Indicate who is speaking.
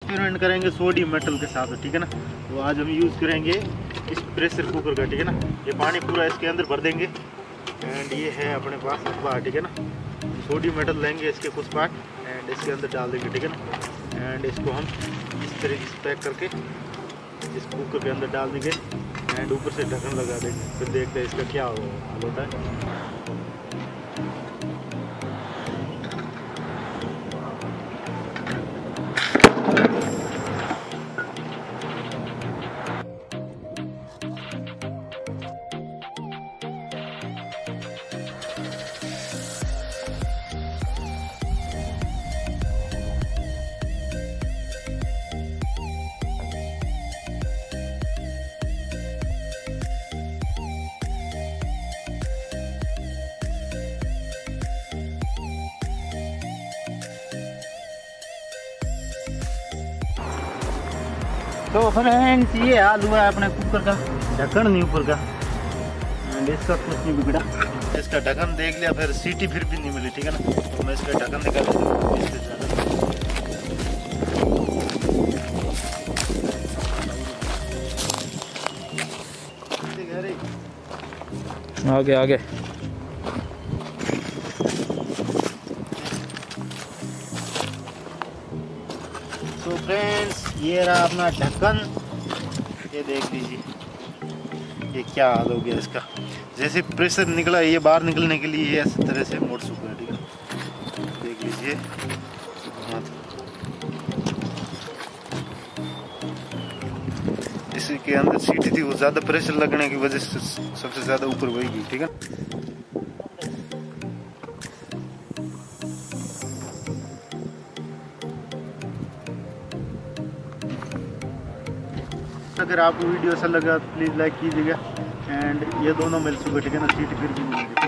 Speaker 1: Experiment करेंगे sodium metal के साथ, ठीक है ना। तो आज हम यूज़ करेंगे इस प्रेशर कुकर का, ठीक है ना। ये पानी पूरा इसके अंदर भर देंगे एंड ये है अपने पास अखबार, ठीक है ना। सोडियम मेटल लेंगे इसके कुछ पार्ट एंड इसके अंदर डाल देंगे, ठीक है ना। एंड इसको हम इस तरीके से पैक करके इस कुकर के अंदर डाल देंगे एंड ऊपर से ढक्कन लगा देंगे। फिर देखते हैं इसका क्या हाल होता है। तो फ्रेंड्स ये हाल हुआ है अपने कुकर का, ढक्कन नहीं ऊपर का एंड इसका कुछ नहीं बिगड़ा। इसका ढक्कन देख लिया, फिर सीटी फिर भी नहीं मिली, ठीक है ना। तो मैं इसका ढक्कन निकाल
Speaker 2: आगे आगे।
Speaker 1: तो फ्रेंड्स ये रहा अपना ढक्कन, ये देख लीजिए ये क्या हाल हो गया इसका। जैसे प्रेशर निकला ये बाहर निकलने के लिए ये इस तरह से मोड़ चुका है, ठीक है। देख लीजिए इसके अंदर सीटी थी, वो ज़्यादा प्रेशर लगने की वजह से सबसे ज़्यादा ऊपर वही गई, ठीक है। अगर आपको वीडियो अच्छा लगा तो प्लीज़ लाइक कीजिएगा एंड ये दोनों मिल चुके, ठीक है ना। सीट फिर भी मिलेगी।